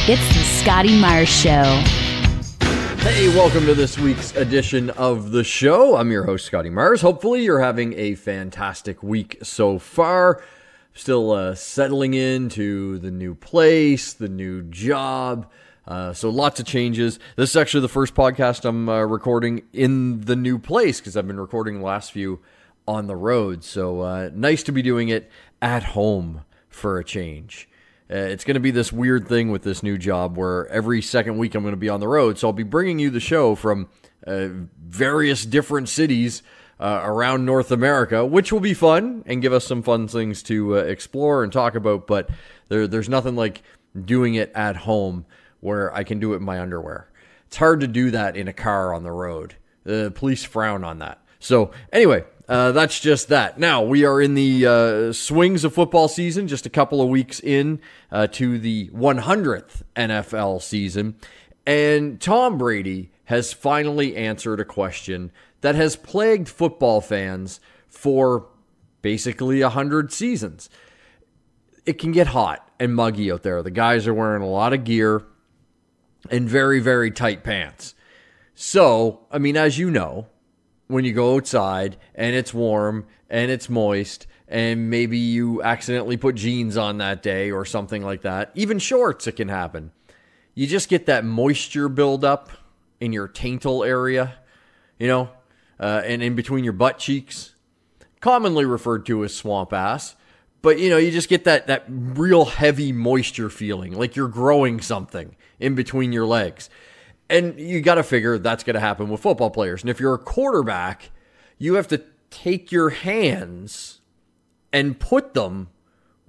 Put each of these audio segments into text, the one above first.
It's the Scotty Myers Show. Hey, welcome to this week's edition of the show. I'm your host, Scotty Myers. Hopefully you're having a fantastic week so far. Still settling into the new place, the new job. So lots of changes. This is actually the first podcast I'm recording in the new place because I've been recording the last few on the road. So nice to be doing it at home for a change. It's going to be this weird thing with this new job where every second week I'm going to be on the road. So I'll be bringing you the show from various different cities around North America, which will be fun and give us some fun things to explore and talk about. But there's nothing like doing it at home where I can do it in my underwear. It's hard to do that in a car on the road. The police frown on that. So anyway, that's just that. Now, we are in the swings of football season, just a couple of weeks in to the 100th NFL season. And Tom Brady has finally answered a question that has plagued football fans for basically 100 seasons. It can get hot and muggy out there. The guys are wearing a lot of gear and very, very tight pants. So, I mean, as you know, when you go outside and it's warm and it's moist and maybe you accidentally put jeans on that day or something like that, even shorts, it can happen. You just get that moisture buildup in your taintal area, and in between your butt cheeks, commonly referred to as swamp ass. But, you just get that real heavy moisture feeling, like you're growing something in between your legs. And you got to figure that's going to happen with football players. And if you're a quarterback, you have to take your hands and put them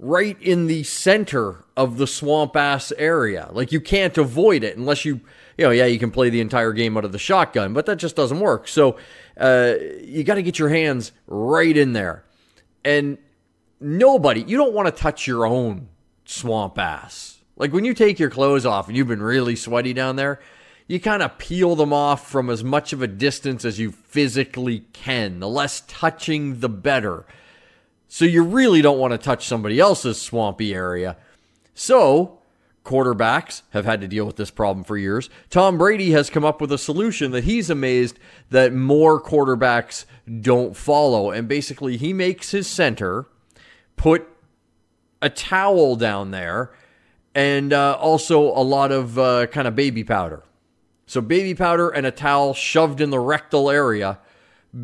right in the center of the swamp ass area. Like you can't avoid it unless you can play the entire game out of the shotgun, but that just doesn't work. So you got to get your hands right in there. And you don't want to touch your own swamp ass. Like when you take your clothes off and you've been really sweaty down there, you kind of peel them off from as much of a distance as you physically can. The less touching, the better. So you really don't want to touch somebody else's swampy area. So quarterbacks have had to deal with this problem for years. Tom Brady has come up with a solution that he's amazed that more quarterbacks don't follow. And basically he makes his center put a towel down there and also a lot of kind of baby powder. So baby powder and a towel shoved in the rectal area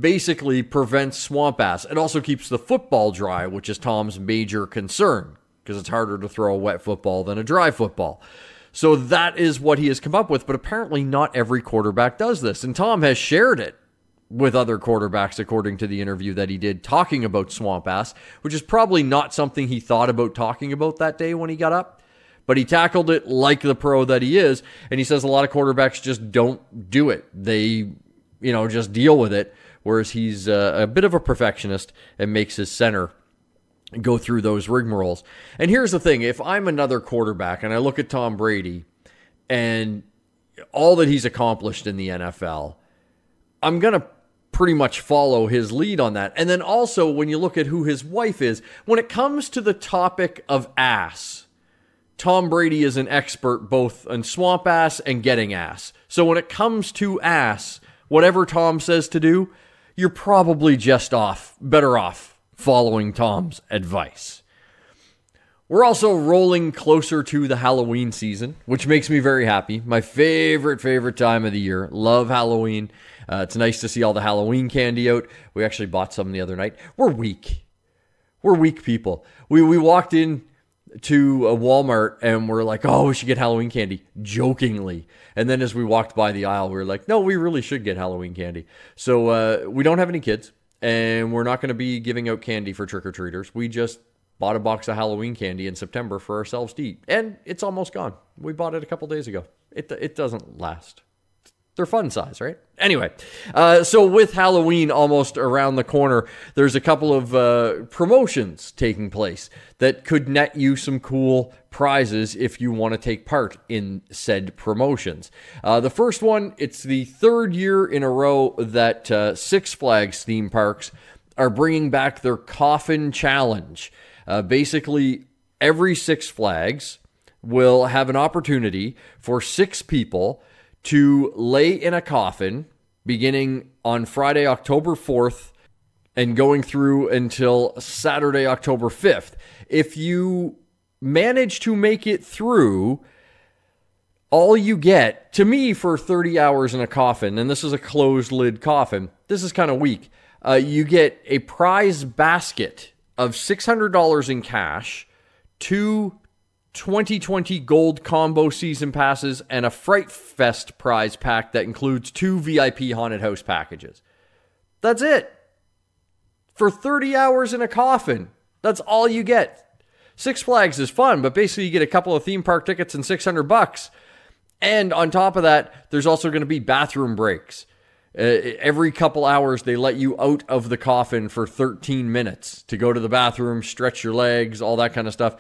basically prevents swamp ass. It also keeps the football dry, which is Tom's major concern, because it's harder to throw a wet football than a dry football. So that is what he has come up with, but apparently not every quarterback does this. And Tom has shared it with other quarterbacks, according to the interview that he did talking about swamp ass, which is probably not something he thought about talking about that day when he got up. But he tackled it like the pro that he is, and he says a lot of quarterbacks just don't do it. They, just deal with it, whereas he's a bit of a perfectionist and makes his center go through those rigmaroles. And here's the thing. If I'm another quarterback and I look at Tom Brady and all that he's accomplished in the NFL, I'm going to pretty much follow his lead on that. And then also when you look at who his wife is, when it comes to the topic of ass, Tom Brady is an expert both on swamp ass and getting ass. So when it comes to ass, whatever Tom says to do, you're probably just better off following Tom's advice. We're also rolling closer to the Halloween season, which makes me very happy. My favorite time of the year. Love Halloween. It's nice to see all the Halloween candy out. We actually bought some the other night. We're weak people. We walked in to a Walmart and we're like, oh, we should get Halloween candy, jokingly. And then as we walked by the aisle, we were like, no, we really should get Halloween candy. So we don't have any kids and we're not going to be giving out candy for trick-or-treaters. We just bought a box of Halloween candy in September for ourselves to eat. And it's almost gone. We bought it a couple days ago. It doesn't last. They're fun size, right? Anyway, so with Halloween almost around the corner, there's a couple of promotions taking place that could net you some cool prizes if you want to take part in said promotions. The first one, it's the third year in a row that Six Flags theme parks are bringing back their Coffin Challenge. Basically, every Six Flags will have an opportunity for 6 people to lay in a coffin beginning on Friday, October 4th, and going through until Saturday, October 5th. If you manage to make it through, all you get, to me, for 30 hours in a coffin, and this is a closed lid coffin, this is kind of weak, you get a prize basket of $600 in cash, 2 2020 gold combo season passes, and a Fright Fest prize pack that includes 2 VIP haunted house packages. That's it. For 30 hours in a coffin. That's all you get. Six Flags is fun, but basically you get a couple of theme park tickets and $600. And on top of that, there's also going to be bathroom breaks. Every couple hours, they let you out of the coffin for 13 minutes to go to the bathroom, stretch your legs, all that kind of stuff.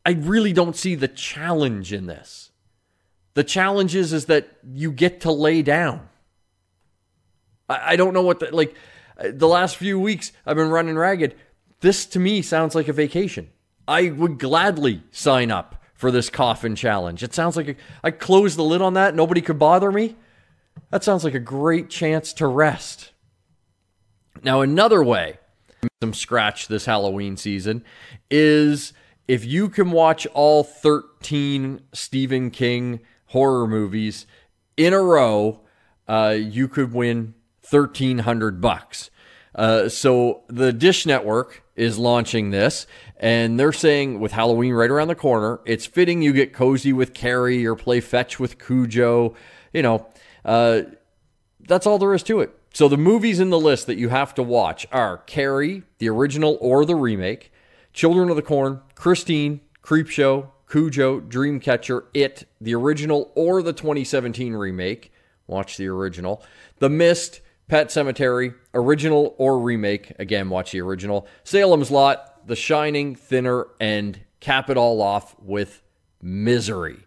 I really don't see the challenge in this. The challenge is that you get to lay down. I don't know what the last few weeks I've been running ragged. This to me sounds like a vacation. I would gladly sign up for this coffin challenge. It sounds like I close the lid on that. Nobody could bother me. That sounds like a great chance to rest. Now, another way some scratch this Halloween season is if you can watch all 13 Stephen King horror movies in a row, you could win $1,300. So the Dish Network is launching this, and they're saying with Halloween right around the corner, it's fitting you get cozy with Carrie or play fetch with Cujo. That's all there is to it. So the movies in the list that you have to watch are Carrie, the original or the remake, Children of the Corn, Christine, Creepshow, Cujo, Dreamcatcher, It, the original or the 2017 remake. Watch the original. The Mist, Pet Sematary, original or remake. Again, watch the original. Salem's Lot, The Shining, Thinner, and cap it all off with Misery.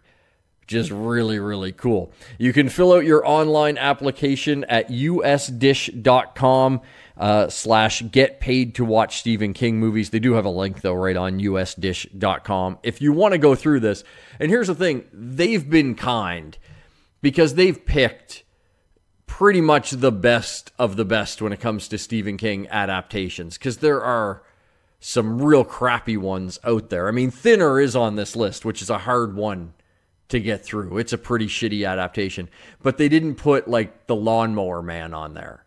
Which is really, really cool. You can fill out your online application at usdish.com /get paid to watch Stephen King movies. They do have a link, though, right on usdish.com. If you want to go through this. And here's the thing. They've been kind because they've picked pretty much the best of the best when it comes to Stephen King adaptations, because there are some real crappy ones out there. I mean, Thinner is on this list, which is a hard one to get through. It's a pretty shitty adaptation, but they didn't put like The Lawnmower Man on there.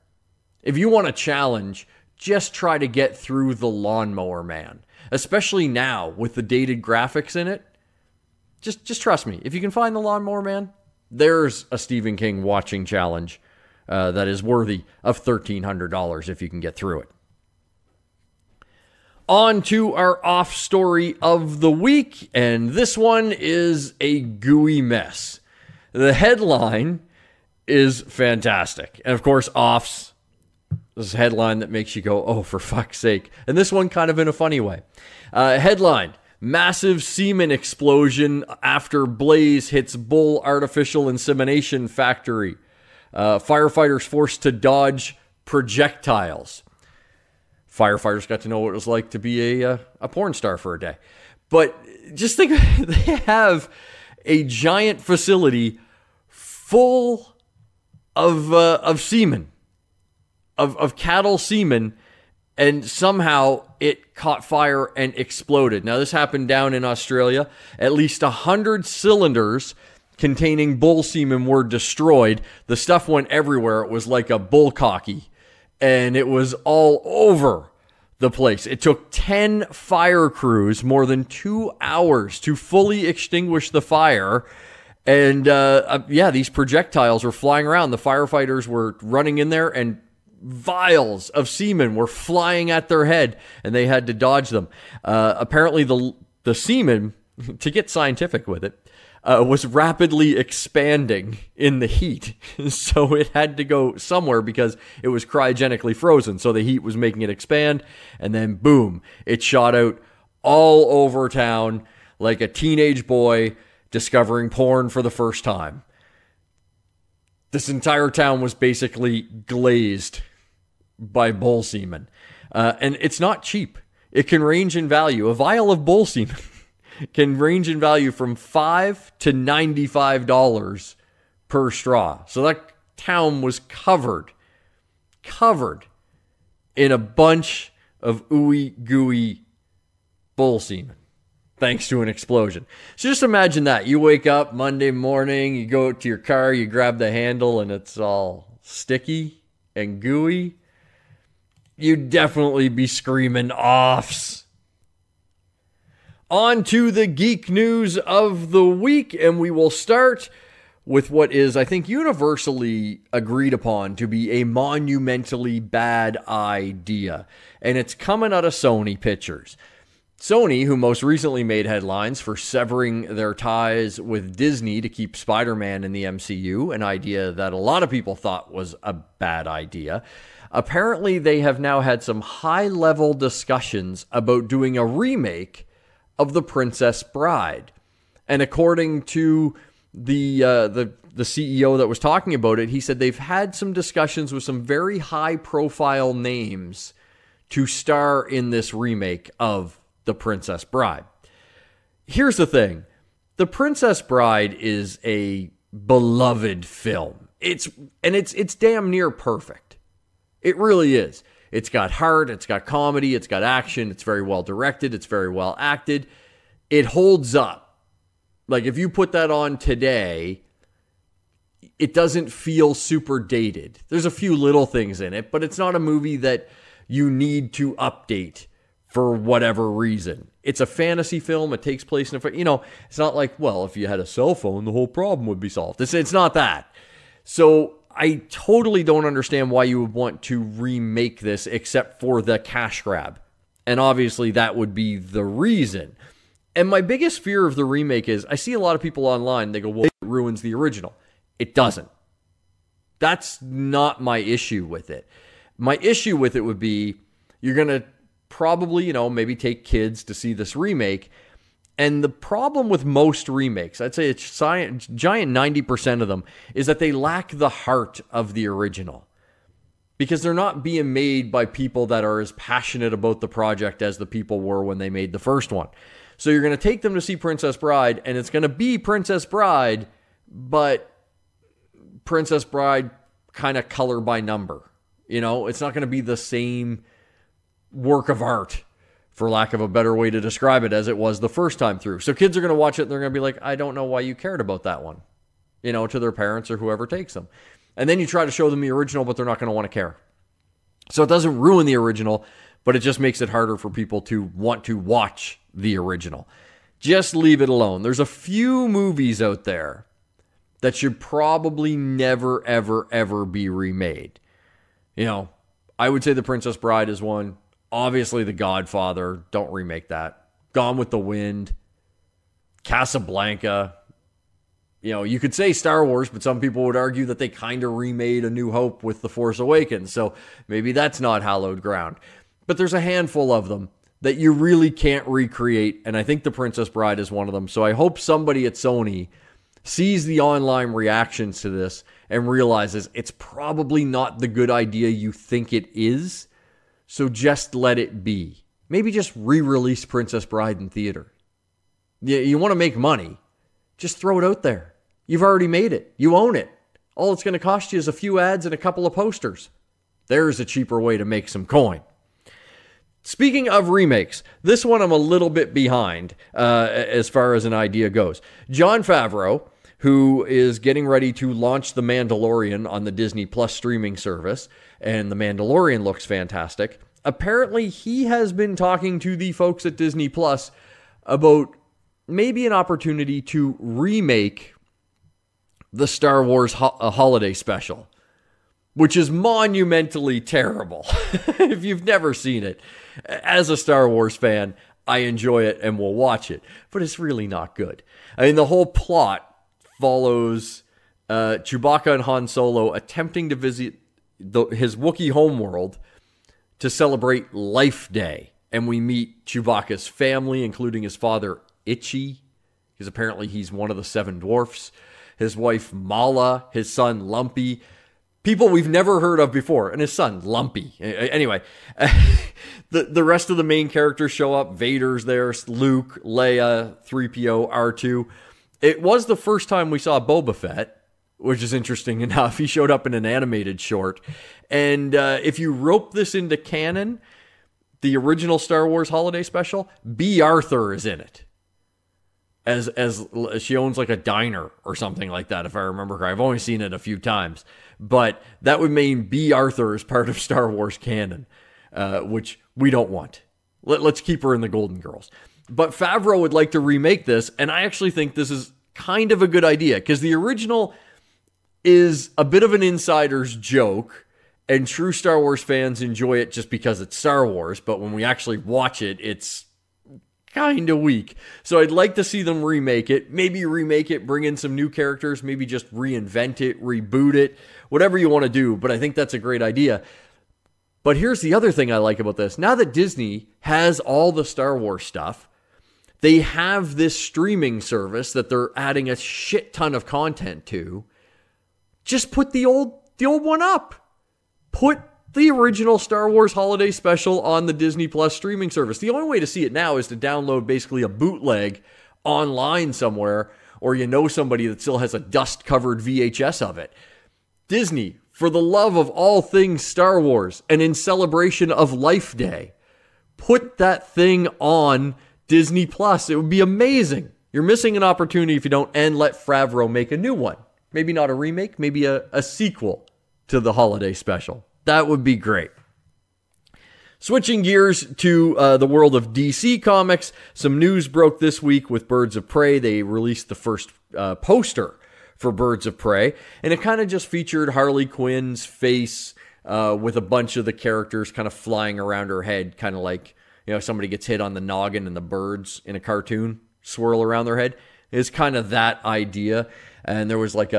If you want a challenge, just try to get through The Lawnmower Man, especially now with the dated graphics in it. Just trust me. If you can find The Lawnmower Man, there's a Stephen King watching challenge that is worthy of $1,300 if you can get through it. On to our off story of the week, and this one is a gooey mess. The headline is fantastic. And of course, offs, this headline that makes you go, oh, for fuck's sake. And this one kind of in a funny way. Headline, massive semen explosion after blaze hits bull artificial insemination factory. Firefighters forced to dodge projectiles. Firefighters got to know what it was like to be a porn star for a day. But just think, they have a giant facility full of semen, of cattle semen, and somehow it caught fire and exploded. Now, this happened down in Australia. At least 100 cylinders containing bull semen were destroyed. The stuff went everywhere. It was like a BullKakkae. And it was all over the place. It took 10 fire crews more than 2 hours to fully extinguish the fire. And these projectiles were flying around. The firefighters were running in there, and vials of semen were flying at their head, and they had to dodge them. Apparently, the semen, to get scientific with it, was rapidly expanding in the heat. So it had to go somewhere because it was cryogenically frozen. So the heat was making it expand. And then boom, it shot out all over town like a teenage boy discovering porn for the first time. This entire town was basically glazed by bull semen. And it's not cheap. It can range in value. A vial of bull semen can range in value from $5 to $95 per straw. So that town was covered in a bunch of ooey gooey bull semen, thanks to an explosion. So just imagine that. You wake up Monday morning, you go to your car, you grab the handle, and it's all sticky and gooey. You'd definitely be screaming offs. On to the geek news of the week, and we will start with what is, I think, universally agreed upon to be a monumentally bad idea. And it's coming out of Sony Pictures. Sony, who most recently made headlines for severing their ties with Disney to keep Spider-Man in the MCU, an idea that a lot of people thought was a bad idea. Apparently, they have now had some high-level discussions about doing a remake of The Princess Bride. And according to the CEO that was talking about it, he said they've had some discussions with some very high-profile names to star in this remake of The Princess Bride. Here's the thing. The Princess Bride is a beloved film. It's damn near perfect. It really is. It's got heart, it's got comedy, it's got action, it's very well directed, it's very well acted. It holds up. Like, if you put that on today, it doesn't feel super dated. There's a few little things in it, but it's not a movie that you need to update for whatever reason. It's a fantasy film. It takes place in it's not like, well, if you had a cell phone, the whole problem would be solved. It's not that. So I totally don't understand why you would want to remake this except for the cash grab. And obviously that would be the reason. And my biggest fear of the remake is I see a lot of people online, they go, well, it ruins the original. It doesn't. That's not my issue with it. My issue with it would be you're going to probably, maybe take kids to see this remake. And the problem with most remakes, I'd say it's giant 90% of them, is that they lack the heart of the original. Because they're not being made by people that are as passionate about the project as the people were when they made the first one. So you're going to take them to see Princess Bride, and it's going to be Princess Bride, but Princess Bride kind of color by number. It's not going to be the same work of art, for lack of a better way to describe it, as it was the first time through. So kids are going to watch it and they're going to be like, I don't know why you cared about that one, to their parents or whoever takes them. And then you try to show them the original, but they're not going to want to care. So it doesn't ruin the original, but it just makes it harder for people to want to watch the original. Just leave it alone. There's a few movies out there that should probably never, ever, ever be remade. I would say The Princess Bride is one. Obviously, The Godfather. Don't remake that. Gone with the Wind. Casablanca. You could say Star Wars, but some people would argue that they kind of remade A New Hope with The Force Awakens. So maybe that's not hallowed ground. But there's a handful of them that you really can't recreate. And I think The Princess Bride is one of them. So I hope somebody at Sony sees the online reactions to this and realizes it's probably not the good idea you think it is. So just let it be. Maybe just re-release Princess Bride in theater. You want to make money, just throw it out there. You've already made it. You own it. All it's going to cost you is a few ads and a couple of posters. There's a cheaper way to make some coin. Speaking of remakes, this one I'm a little bit behind as far as an idea goes. Jon Favreau, who is getting ready to launch The Mandalorian on the Disney Plus streaming service, and The Mandalorian looks fantastic. Apparently, he has been talking to the folks at Disney Plus about maybe an opportunity to remake the Star Wars holiday special, which is monumentally terrible. If you've never seen it, as a Star Wars fan, I enjoy it and will watch it, but it's really not good. I mean, the whole plot follows Chewbacca and Han Solo attempting to visit his Wookiee homeworld to celebrate Life Day. And we meet Chewbacca's family, including his father, Itchy, because apparently he's one of the 7 dwarfs, his wife, Mala, his son, Lumpy. people we've never heard of before, and his son, Lumpy. Anyway, the rest of the main characters show up. Vader's there, Luke, Leia, 3PO, R2. It was the first time we saw Boba Fett, which is interesting enough. He showed up in an animated short. And if you rope this into canon, the original Star Wars holiday special, B. Arthur is in it. As she owns like a diner or something like that, if I remember correctly. I've only seen it a few times. But that would mean B. Arthur is part of Star Wars canon, which we don't want. Let's keep her in the Golden Girls. But Favreau would like to remake this, and I actually think this is kind of a good idea, because the original is a bit of an insider's joke, and true Star Wars fans enjoy it just because it's Star Wars, but when we actually watch it, it's kind of weak. So I'd like to see them remake it, bring in some new characters, maybe just reinvent it, reboot it, whatever you want to do, but I think that's a great idea. But here's the other thing I like about this. Now that Disney has all the Star Wars stuff, they have this streaming service that they're adding a shit ton of content to. Just put the old one up. Put the original Star Wars holiday special on the Disney Plus streaming service. The only way to see it now is to download basically a bootleg online somewhere, or you know somebody that still has a dust-covered VHS of it. Disney, for the love of all things Star Wars, and in celebration of Life Day, put that thing on Disney Plus. It would be amazing. You're missing an opportunity if you don't, and let Favreau make a new one. Maybe not a remake, maybe a sequel to the holiday special. That would be great. Switching gears to the world of DC Comics, some news broke this week with Birds of Prey. They released the first poster for Birds of Prey, and it kind of just featured Harley Quinn's face with a bunch of the characters kind of flying around her head, kind of like, you know, somebody gets hit on the noggin and the birds in a cartoon swirl around their head. It's kind of that idea. And there was like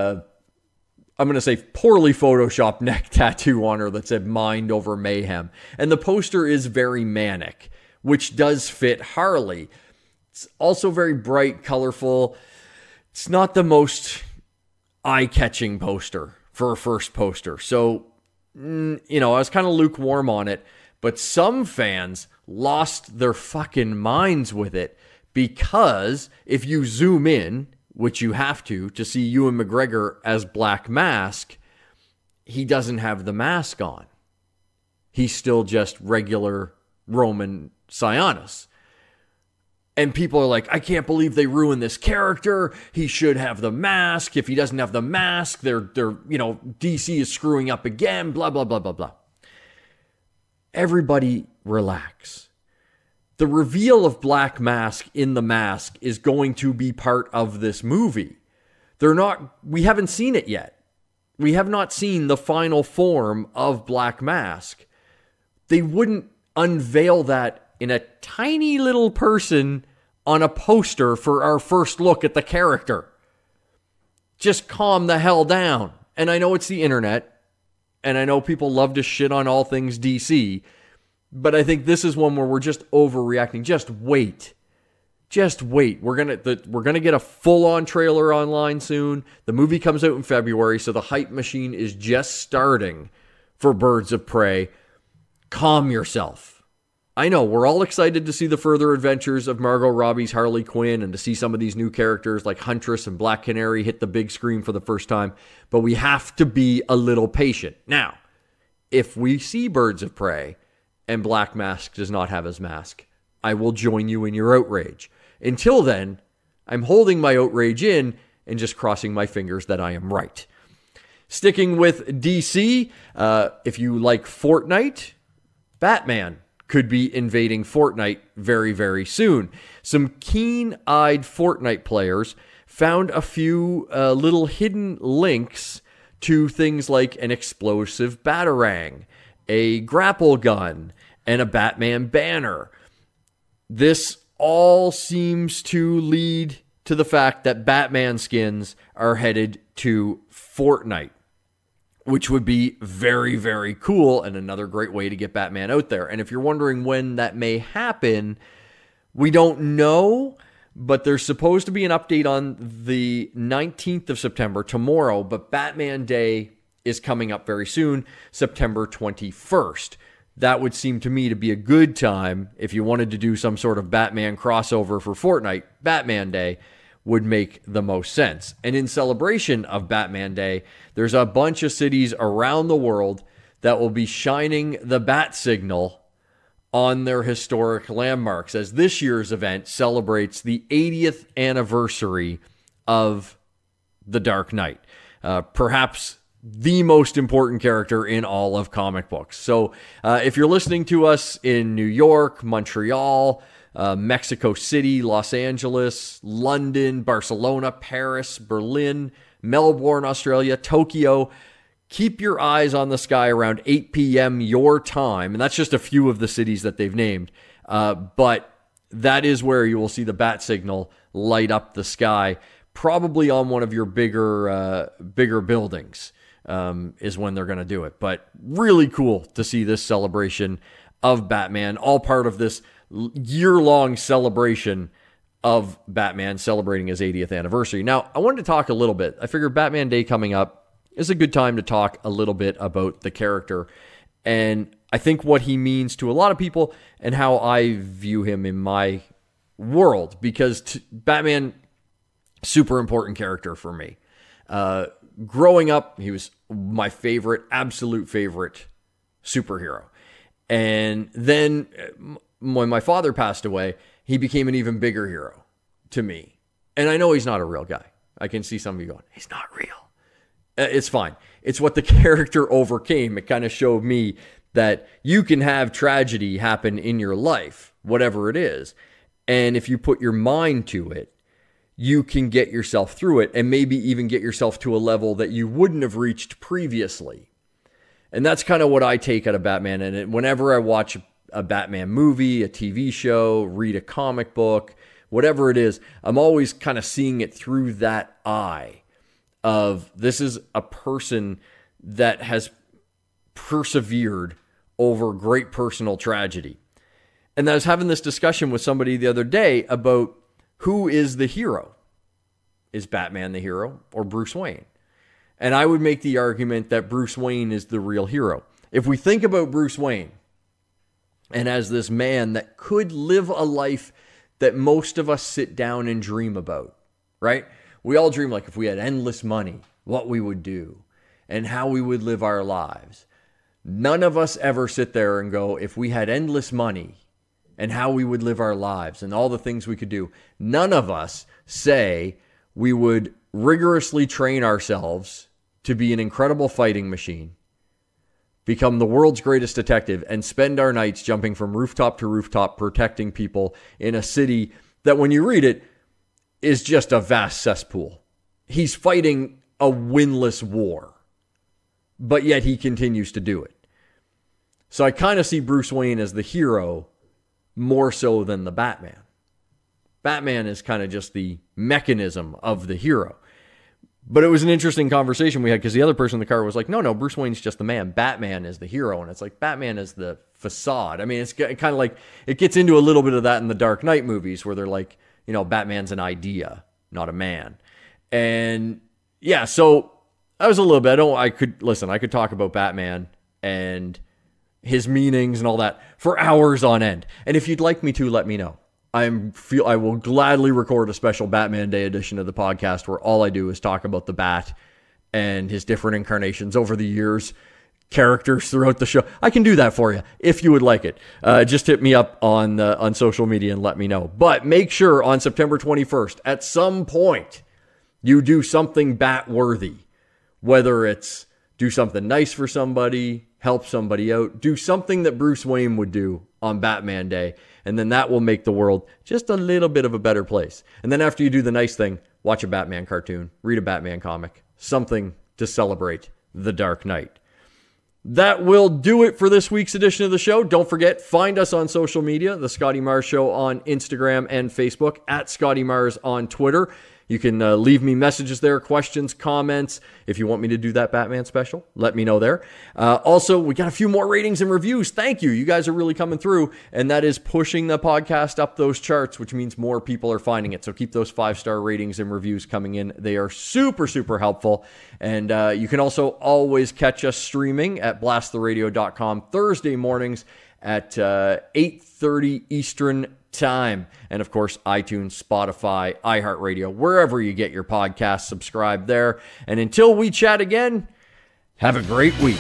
I'm going to say poorly photoshopped neck tattoo on her that said Mind Over Mayhem. And the poster is very manic, which does fit Harley. It's also very bright, colorful. It's not the most eye-catching poster for a first poster. So, I was kind of lukewarm on it. But some fans lost their fucking minds with it, because if you zoom in, which you have to see Ewan McGregor as Black Mask, he doesn't have the mask on. He's still just regular Roman Sionis. And people are like, I can't believe they ruined this character. He should have the mask. If he doesn't have the mask, DC is screwing up again, blah, blah, blah, blah, blah. Everybody relax. The reveal of Black Mask in the mask is going to be part of this movie. We haven't seen it yet. We have not seen the final form of Black Mask. They wouldn't unveil that in a tiny little person on a poster for our first look at the character. Just calm the hell down. And I know it's the internet, and I know people love to shit on all things DC, but I think this is one where we're just overreacting. Just wait. We're gonna get a full-on trailer online soon. The movie comes out in February, so the hype machine is just starting for Birds of Prey. Calm yourself. I know, we're all excited to see the further adventures of Margot Robbie's Harley Quinn and to see some of these new characters like Huntress and Black Canary hit the big screen for the first time, but we have to be a little patient. Now, if we see Birds of Prey and Black Mask does not have his mask, I will join you in your outrage. Until then, I'm holding my outrage in and just crossing my fingers that I am right. Sticking with DC, if you like Fortnite, Batman could be invading Fortnite very, very soon. Some keen-eyed Fortnite players found a few little hidden links to things like an explosive batarang, a grapple gun, and a Batman banner. This all seems to lead to the fact that Batman skins are headed to Fortnite, which would be very, very cool and another great way to get Batman out there. And if you're wondering when that may happen, we don't know, but there's supposed to be an update on the 19th of September, tomorrow, but Batman Day is coming up very soon, September 21st. That would seem to me to be a good time if you wanted to do some sort of Batman crossover for Fortnite. Batman Day would make the most sense. And in celebration of Batman Day, there's a bunch of cities around the world that will be shining the bat signal on their historic landmarks, as this year's event celebrates the 80th anniversary of The Dark Knight. Perhaps the most important character in all of comic books. So if you're listening to us in New York, Montreal, Mexico City, Los Angeles, London, Barcelona, Paris, Berlin, Melbourne, Australia, Tokyo, keep your eyes on the sky around 8 p.m. your time. And that's just a few of the cities that they've named. But that is where you will see the bat signal light up the sky, probably on one of your bigger buildings. Is when they're going to do it. But really cool to see this celebration of Batman, all part of this year-long celebration of Batman celebrating his 80th anniversary. Now, I wanted to talk a little bit. I figured Batman Day coming up is a good time to talk a little bit about the character and I think what he means to a lot of people and how I view him in my world, because Batman, super important character for me. Growing up, he was my absolute favorite superhero. And then when my father passed away, he became an even bigger hero to me. And I know he's not a real guy. I can see some of you going, he's not real. It's fine. It's what the character overcame. It kind of showed me that you can have tragedy happen in your life, whatever it is. And if you put your mind to it, you can get yourself through it and maybe even get yourself to a level that you wouldn't have reached previously. And that's kind of what I take out of Batman. And whenever I watch a Batman movie, a TV show, read a comic book, whatever it is, I'm always kind of seeing it through that eye of this is a person that has persevered over great personal tragedy. And I was having this discussion with somebody the other day about who is the hero? Is Batman the hero or Bruce Wayne? And I would make the argument that Bruce Wayne is the real hero. If we think about Bruce Wayne and as this man that could live a life that most of us sit down and dream about, right? We all dream like if we had endless money, what we would do and how we would live our lives. None of us ever sit there and go, if we had endless money and how we would live our lives and all the things we could do. None of us say we would rigorously train ourselves to be an incredible fighting machine, become the world's greatest detective, and spend our nights jumping from rooftop to rooftop protecting people in a city that, when you read it, is just a vast cesspool. He's fighting a winless war, but yet he continues to do it. So I kind of see Bruce Wayne as the hero more so than the Batman. Batman is kind of just the mechanism of the hero. But it was an interesting conversation we had because the other person in the car was like, no, Bruce Wayne's just the man. Batman is the hero. And it's like, Batman is the facade. I mean, it's kind of like, it gets into a little bit of that in the Dark Knight movies where they're like, Batman's an idea, not a man. And yeah, so I was a little bit, I could talk about Batman and his meanings and all that for hours on end. And if you'd like me to, let me know. I will gladly record a special Batman Day edition of the podcast where all I do is talk about the Bat and his different incarnations over the years, characters throughout the show. I can do that for you if you would like it. Just hit me up on social media and let me know. But make sure on September 21st, at some point, you do something Bat-worthy. Whether it's do something nice for somebody, help somebody out, do something that Bruce Wayne would do on Batman Day, and then that will make the world just a little bit of a better place. And then after you do the nice thing, watch a Batman cartoon, read a Batman comic, something to celebrate the Dark Knight. That will do it for this week's edition of the show. Don't forget, find us on social media, The Scotty Mars Show on Instagram and Facebook, at Scotty Mars on Twitter. You can leave me messages there, questions, comments. If you want me to do that Batman special, let me know there. Also, we got a few more ratings and reviews. Thank you. You guys are really coming through, and that is pushing the podcast up those charts, which means more people are finding it. So keep those 5-star ratings and reviews coming in. They are super, super helpful. And you can also always catch us streaming at blasttheradio.com Thursday mornings at 8:30 Eastern time. And of course, iTunes, Spotify, iHeartRadio, wherever you get your podcasts, subscribe there. And until we chat again, have a great week.